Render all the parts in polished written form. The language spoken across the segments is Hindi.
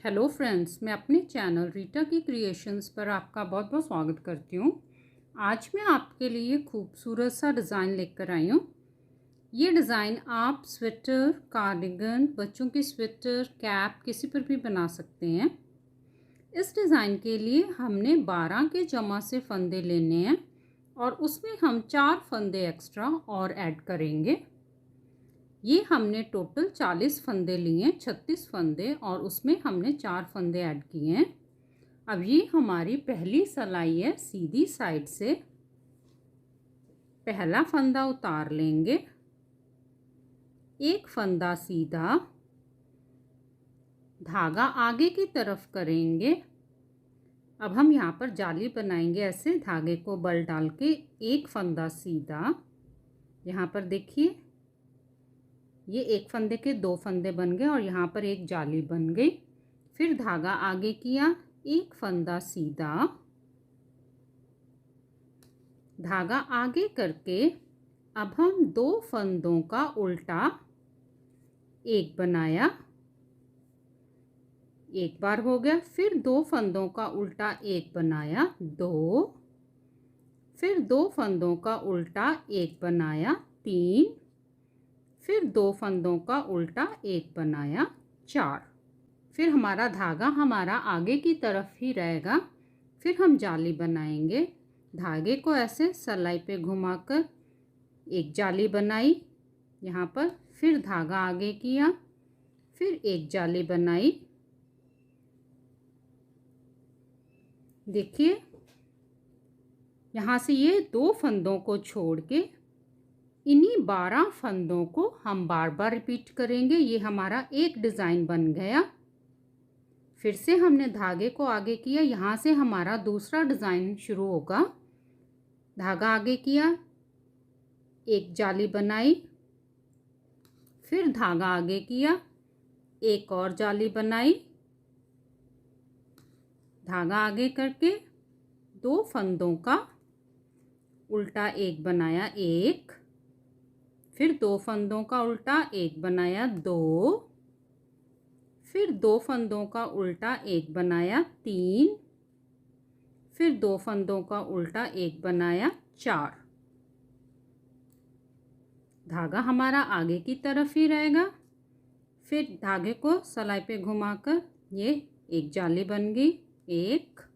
हेलो फ्रेंड्स, मैं अपने चैनल रीटा की क्रिएशंस पर आपका बहुत बहुत स्वागत करती हूँ। आज मैं आपके लिए खूबसूरत सा डिज़ाइन लेकर आई हूँ। ये डिज़ाइन आप स्वेटर, कार्डिगन, बच्चों की स्वेटर, कैप किसी पर भी बना सकते हैं। इस डिज़ाइन के लिए हमने 12 के जमा से फंदे लेने हैं और उसमें हम 4 फंदे एक्स्ट्रा और ऐड करेंगे। ये हमने टोटल 40 फंदे लिए, 36 फंदे, और उसमें हमने 4 फंदे ऐड किए हैं। अब ये हमारी पहली सिलाई है। सीधी साइड से पहला फंदा उतार लेंगे, एक फंदा सीधा, धागा आगे की तरफ करेंगे। अब हम यहाँ पर जाली बनाएंगे। ऐसे धागे को बल डाल के एक फंदा सीधा, यहाँ पर देखिए ये एक फंदे के 2 फंदे बन गए और यहाँ पर एक जाली बन गई। फिर धागा आगे किया, एक फंदा सीधा, धागा आगे करके अब हम 2 फंदों का उल्टा एक बनाया, एक बार हो गया। फिर 2 फंदों का उल्टा एक बनाया, 2, फिर 2 फंदों का उल्टा एक बनाया, 3, फिर 2 फंदों का उल्टा एक बनाया, 4। फिर हमारा धागा हमारा आगे की तरफ ही रहेगा। फिर हम जाली बनाएंगे। धागे को ऐसे सिलाई पे घुमाकर एक जाली बनाई यहाँ पर, फिर धागा आगे किया, फिर एक जाली बनाई। देखिए यहाँ से ये 2 फंदों को छोड़ के इन्हीं 12 फंदों को हम बार बार रिपीट करेंगे। ये हमारा एक डिज़ाइन बन गया। फिर से हमने धागे को आगे किया, यहाँ से हमारा दूसरा डिज़ाइन शुरू होगा। धागा आगे किया, एक जाली बनाई, फिर धागा आगे किया, एक और जाली बनाई, धागा आगे करके 2 फंदों का उल्टा एक बनाया, एक, फिर 2 फंदों का उल्टा एक बनाया, 2, फिर 2 फंदों का उल्टा एक बनाया, 3, फिर 2 फंदों का उल्टा एक बनाया, 4। धागा हमारा आगे की तरफ ही रहेगा। फिर धागे को सिलाई पे घुमाकर ये एक जाली बन गई, 1,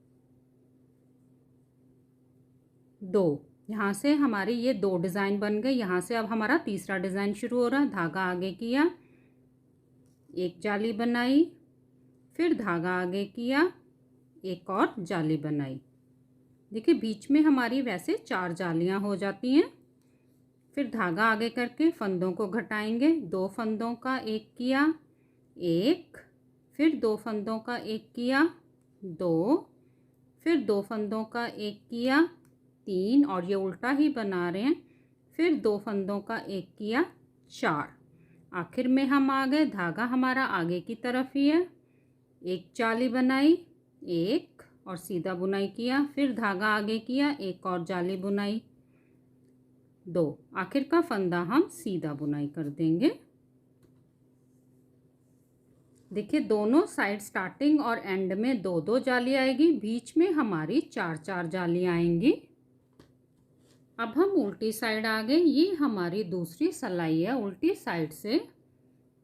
2। यहाँ से हमारी ये 2 डिज़ाइन बन गए। यहाँ से अब हमारा तीसरा डिज़ाइन शुरू हो रहा है। धागा आगे किया, एक जाली बनाई, फिर धागा आगे किया, एक और जाली बनाई। देखिए बीच में हमारी वैसे 4 जालियाँ हो जाती हैं। फिर धागा आगे करके फंदों को घटाएंगे। 2 फंदों का एक किया, 1, फिर 2 फंदों का एक किया, 2, फिर 2 फंदों का एक किया, 3, और ये उल्टा ही बना रहे हैं। फिर 2 फंदों का एक किया, 4। आखिर में हम आ गए। धागा हमारा आगे की तरफ ही है। एक जाली बनाई, एक, और सीधा बुनाई किया, फिर धागा आगे किया, एक और जाली बुनाई, 2। आखिर का फंदा हम सीधा बुनाई कर देंगे। देखिए दोनों साइड स्टार्टिंग और एंड में 2-2 जाली आएगी, बीच में हमारी 4-4 जाली आएंगी। अब हम उल्टी साइड आ गए। ये हमारी दूसरी सिलाई है उल्टी साइड से।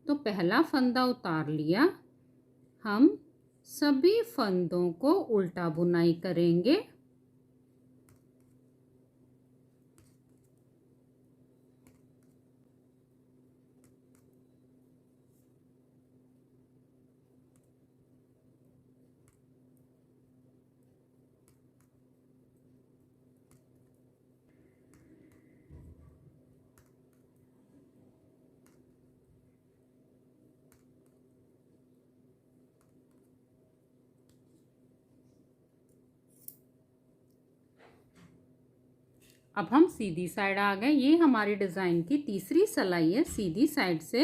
तो पहला फंदा उतार लिया, हम सभी फंदों को उल्टा बुनाई करेंगे। अब हम सीधी साइड आ गए। ये हमारी डिज़ाइन की तीसरी सिलाई है सीधी साइड से।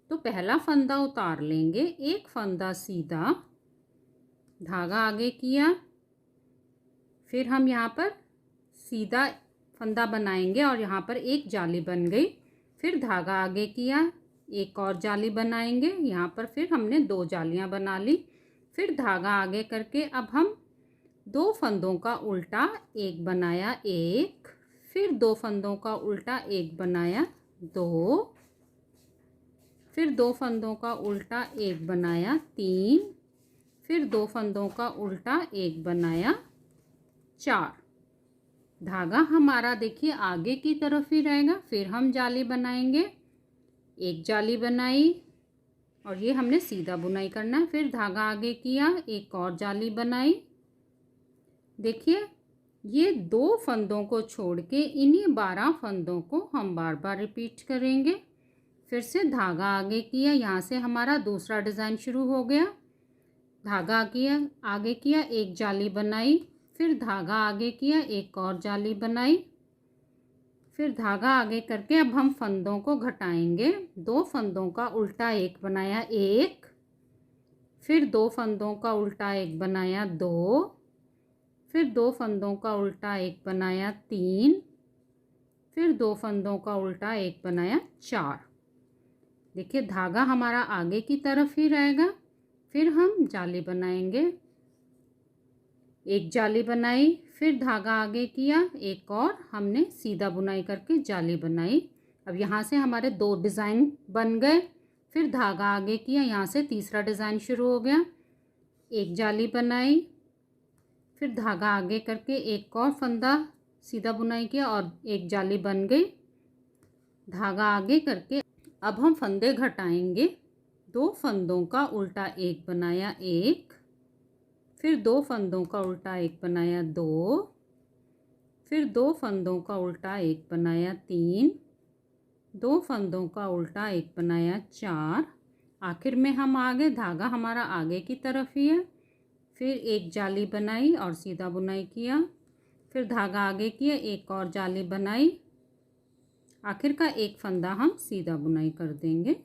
तो पहला फंदा उतार लेंगे, एक फंदा सीधा, धागा आगे किया, फिर हम यहाँ पर सीधा फंदा बनाएंगे और यहाँ पर एक जाली बन गई। फिर धागा आगे किया, एक और जाली बनाएंगे। यहाँ पर फिर हमने 2 जालियाँ बना ली। फिर धागा आगे करके अब हम 2 फंदों का उल्टा एक बनाया, एक, फिर 2 फंदों का उल्टा एक बनाया, 2, फिर 2 फंदों का उल्टा एक बनाया, 3, फिर 2 फंदों का उल्टा एक बनाया, 4। धागा हमारा देखिए आगे की तरफ ही रहेगा। फिर हम जाली बनाएंगे, एक जाली बनाई और ये हमने सीधा बुनाई करना है। फिर धागा आगे किया, एक और जाली बनाई। देखिए ये 2 फंदों को छोड़ के इन्हीं 12 फंदों को हम बार बार रिपीट करेंगे। फिर से धागा आगे किया, यहाँ से हमारा दूसरा डिज़ाइन शुरू हो गया। धागा किया, आगे किया, एक जाली बनाई, फिर धागा आगे किया, एक और जाली बनाई, फिर धागा आगे करके अब हम फंदों को घटाएंगे। 2 फंदों का उल्टा एक बनाया, एक, फिर 2 फंदों का उल्टा एक बनाया, 2, फिर 2 फंदों का उल्टा एक बनाया, 3, फिर 2 फंदों का उल्टा एक बनाया, 4। देखिए धागा हमारा आगे की तरफ ही रहेगा। फिर हम जाली बनाएंगे, एक जाली बनाई, फिर धागा आगे किया, एक और हमने सीधा बुनाई करके जाली बनाई। अब यहाँ से हमारे 2 डिज़ाइन बन गए। फिर धागा आगे किया, यहाँ से तीसरा डिज़ाइन शुरू हो गया। एक जाली बनाई, फिर धागा आगे करके एक और फंदा सीधा बुनाई किया और एक जाली बन गई। धागा आगे करके अब हम फंदे घटाएंगे। 2 फंदों का उल्टा एक बनाया, एक, फिर 2 फंदों का उल्टा एक बनाया, 2, फिर 2 फंदों का उल्टा एक बनाया, 3, 2 फंदों का उल्टा एक बनाया, 4। आखिर में हम आ गए, धागा हमारा आगे की तरफ ही है। फिर एक जाली बनाई और सीधा बुनाई किया, फिर धागा आगे किया, एक और जाली बनाई, आखिर का एक फंदा हम सीधा बुनाई कर देंगे।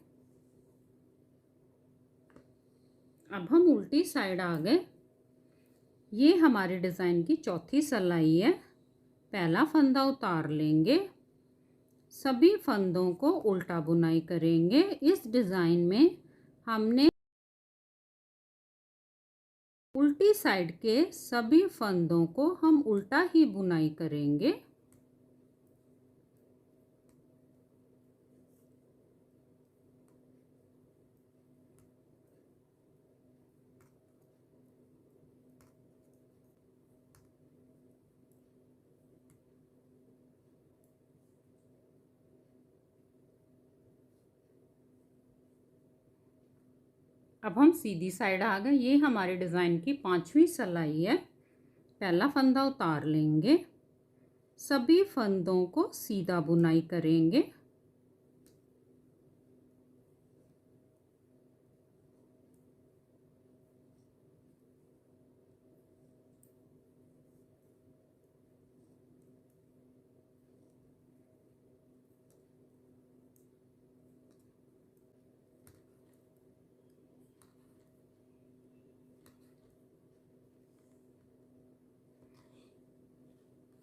अब हम उल्टी साइड आ गए। ये हमारे डिज़ाइन की चौथी सिलाई है। पहला फंदा उतार लेंगे, सभी फंदों को उल्टा बुनाई करेंगे। इस डिज़ाइन में हमने उल्टी साइड के सभी फंदों को हम उल्टा ही बुनाई करेंगे। अब हम सीधी साइड आ गए। ये हमारे डिज़ाइन की 5वीं सिलाई है। पहला फंदा उतार लेंगे, सभी फंदों को सीधा बुनाई करेंगे।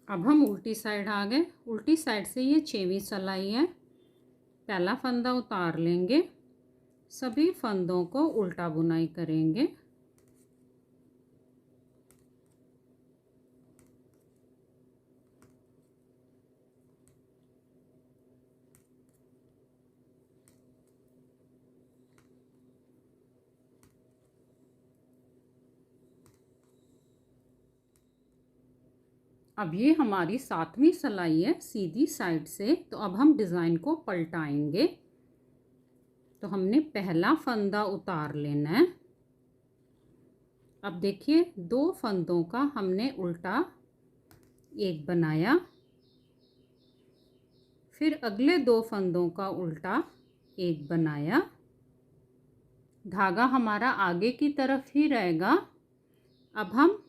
अब हम उल्टी साइड आ गए। उल्टी साइड से ये 6वीं सिलाई है। पहला फंदा उतार लेंगे, सभी फंदों को उल्टा बुनाई करेंगे। अब ये हमारी 7वीं सिलाई है सीधी साइड से। तो अब हम डिज़ाइन को पलटाएंगे। तो हमने पहला फंदा उतार लेना है। अब देखिए 2 फंदों का हमने उल्टा एक बनाया, फिर अगले 2 फंदों का उल्टा एक बनाया। धागा हमारा आगे की तरफ ही रहेगा। अब हम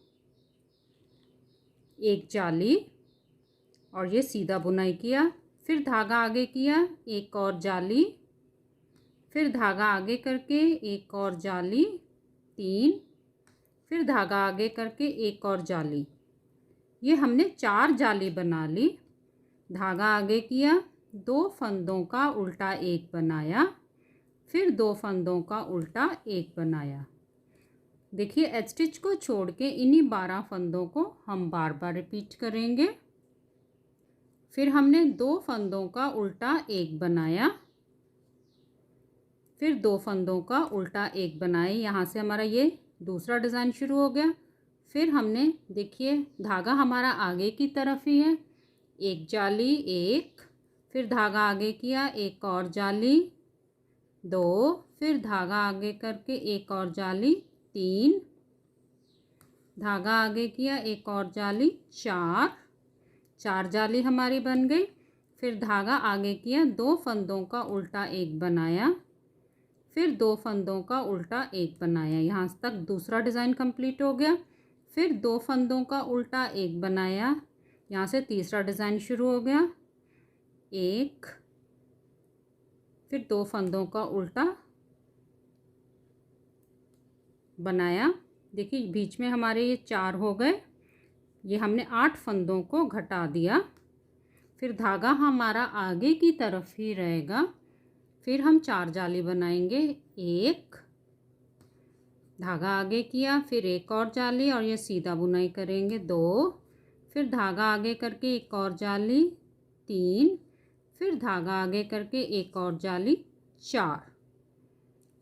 एक जाली और ये सीधा बुनाई किया, फिर धागा आगे किया, एक और जाली, फिर धागा आगे करके एक और जाली, 3, फिर धागा आगे करके एक और जाली। ये हमने 4 जाली बना ली। धागा आगे किया, 2 फंदों का उल्टा एक बनाया, फिर 2 फंदों का उल्टा एक बनाया। देखिए एच स्टिच को छोड़ के इन्हीं 12 फंदों को हम बार बार रिपीट करेंगे। फिर हमने 2 फंदों का उल्टा एक बनाया, फिर 2 फंदों का उल्टा एक बनाए। यहाँ से हमारा ये दूसरा डिज़ाइन शुरू हो गया। फिर हमने देखिए धागा हमारा आगे की तरफ ही है, एक जाली, एक, फिर धागा आगे किया, एक और जाली, 2, फिर धागा आगे करके एक और जाली, 3, धागा आगे किया, एक और जाली, 4 जाली हमारी बन गई। फिर धागा आगे किया, 2 फंदों का उल्टा एक बनाया, फिर 2 फंदों का उल्टा एक बनाया। यहाँ तक दूसरा डिज़ाइन कंप्लीट हो गया। फिर 2 फंदों का उल्टा एक बनाया, यहाँ से तीसरा डिज़ाइन शुरू हो गया, एक, फिर 2 फंदों का उल्टा बनाया। देखिए बीच में हमारे ये 4 हो गए, ये हमने 8 फंदों को घटा दिया। फिर धागा हमारा आगे की तरफ ही रहेगा। फिर हम 4 जाली बनाएंगे, एक, धागा आगे किया, फिर एक और जाली और ये सीधा बुनाई करेंगे, 2, फिर धागा आगे करके एक और जाली, 3, फिर धागा आगे करके एक और जाली, 4।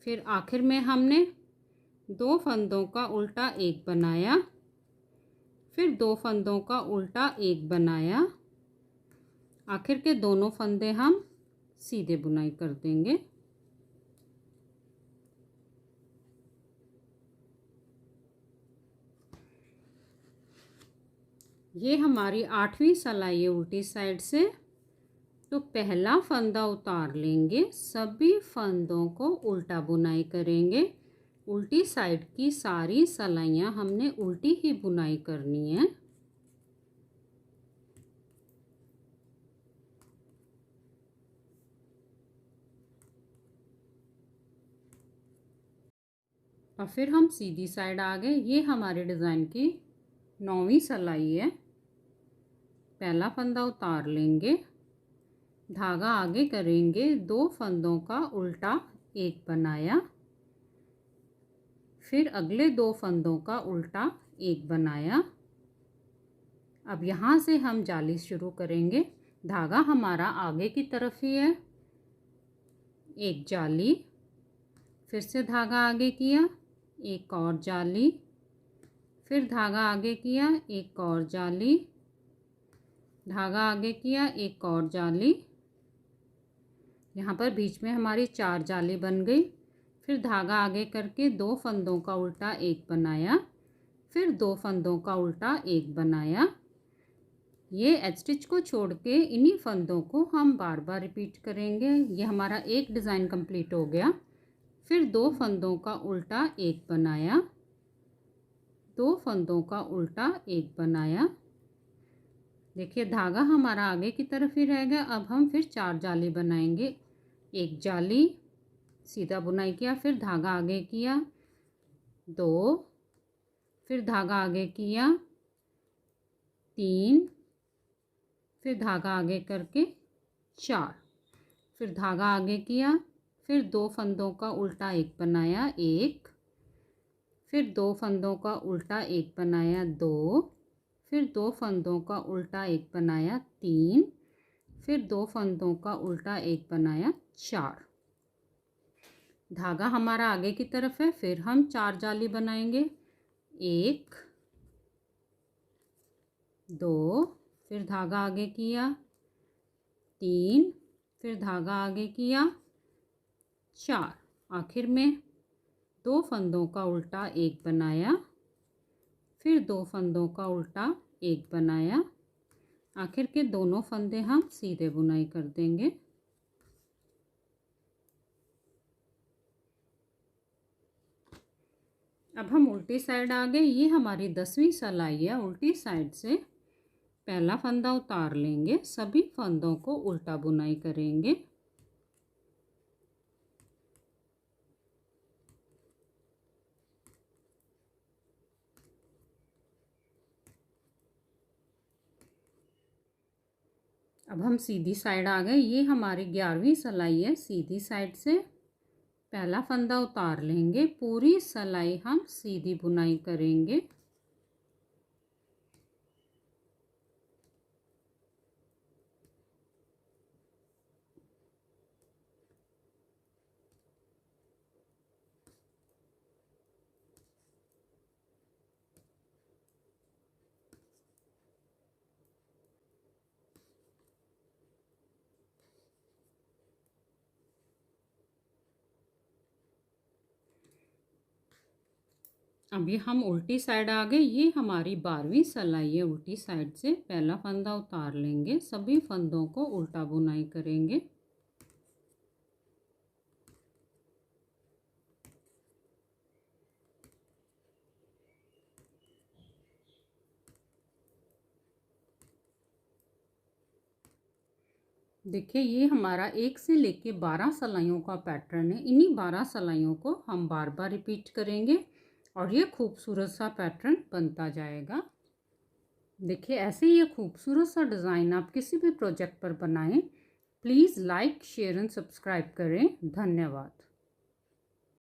फिर आखिर में हमने 2 फंदों का उल्टा एक बनाया, फिर 2 फंदों का उल्टा एक बनाया। आखिर के दोनों फंदे हम सीधे बुनाई कर देंगे। ये हमारी 8वीं सिलाई है उल्टी साइड से। तो पहला फंदा उतार लेंगे, सभी फंदों को उल्टा बुनाई करेंगे। उल्टी साइड की सारी सिलाइयाँ हमने उल्टी ही बुनाई करनी है। और फिर हम सीधी साइड आ गए। ये हमारे डिज़ाइन की 9वीं सिलाई है। पहला फंदा उतार लेंगे, धागा आगे करेंगे, 2 फंदों का उल्टा एक बनाया, फिर अगले 2 फंदों का उल्टा एक बनाया। अब यहाँ से हम जाली शुरू करेंगे। धागा हमारा आगे की तरफ ही है, एक जाली, फिर से धागा आगे किया, एक और जाली, फिर धागा आगे किया, एक और जाली, धागा आगे किया, एक और जाली। यहाँ पर बीच में हमारी 4 जाली बन गई। फिर धागा आगे करके 2 फंदों का उल्टा एक बनाया, फिर 2 फंदों का उल्टा एक बनाया। ये एच स्टिच को छोड़ के इन्हीं फंदों को हम बार बार रिपीट करेंगे। ये हमारा एक डिज़ाइन कंप्लीट हो गया। फिर 2 फंदों का उल्टा एक बनाया, 2 फंदों का उल्टा एक बनाया। देखिए धागा हमारा आगे की तरफ ही रहेगा। अब हम फिर 4 जाली बनाएंगे, एक जाली, सीधा बुनाई किया, फिर धागा आगे किया, 2, फिर धागा आगे किया, 3, फिर धागा आगे करके 4, फिर धागा आगे किया, फिर 2 फंदों का उल्टा एक बनाया, एक, फिर 2 फंदों का उल्टा एक बनाया, 2, फिर 2 फंदों का उल्टा एक बनाया, 3, फिर 2 फंदों का उल्टा एक बनाया, 4। धागा हमारा आगे की तरफ है। फिर हम 4 जाली बनाएंगे, 1, 2, फिर धागा आगे किया, 3, फिर धागा आगे किया, 4। आखिर में 2 फंदों का उल्टा एक बनाया, फिर 2 फंदों का उल्टा एक बनाया। आखिर के दोनों फंदे हम सीधे बुनाई कर देंगे। अब हम उल्टी साइड आ गए। ये हमारी 10वीं सिलाई है। उल्टी साइड से पहला फंदा उतार लेंगे, सभी फंदों को उल्टा बुनाई करेंगे। अब हम सीधी साइड आ गए। ये हमारी 11वीं सिलाई है। सीधी साइड से पहला फंदा उतार लेंगे, पूरी सिलाई हम सीधी बुनाई करेंगे। अभी हम उल्टी साइड आ गए। ये हमारी 12वीं सिलाई है। उल्टी साइड से पहला फंदा उतार लेंगे, सभी फंदों को उल्टा बुनाई करेंगे। देखिए ये हमारा 1 से लेके 12 सिलाइयों का पैटर्न है। इन्हीं 12 सिलाइयों को हम बार बार रिपीट करेंगे और ये खूबसूरत सा पैटर्न बनता जाएगा। देखिए ऐसे ये खूबसूरत सा डिज़ाइन आप किसी भी प्रोजेक्ट पर बनाएं। Please like, share and subscribe करें। धन्यवाद।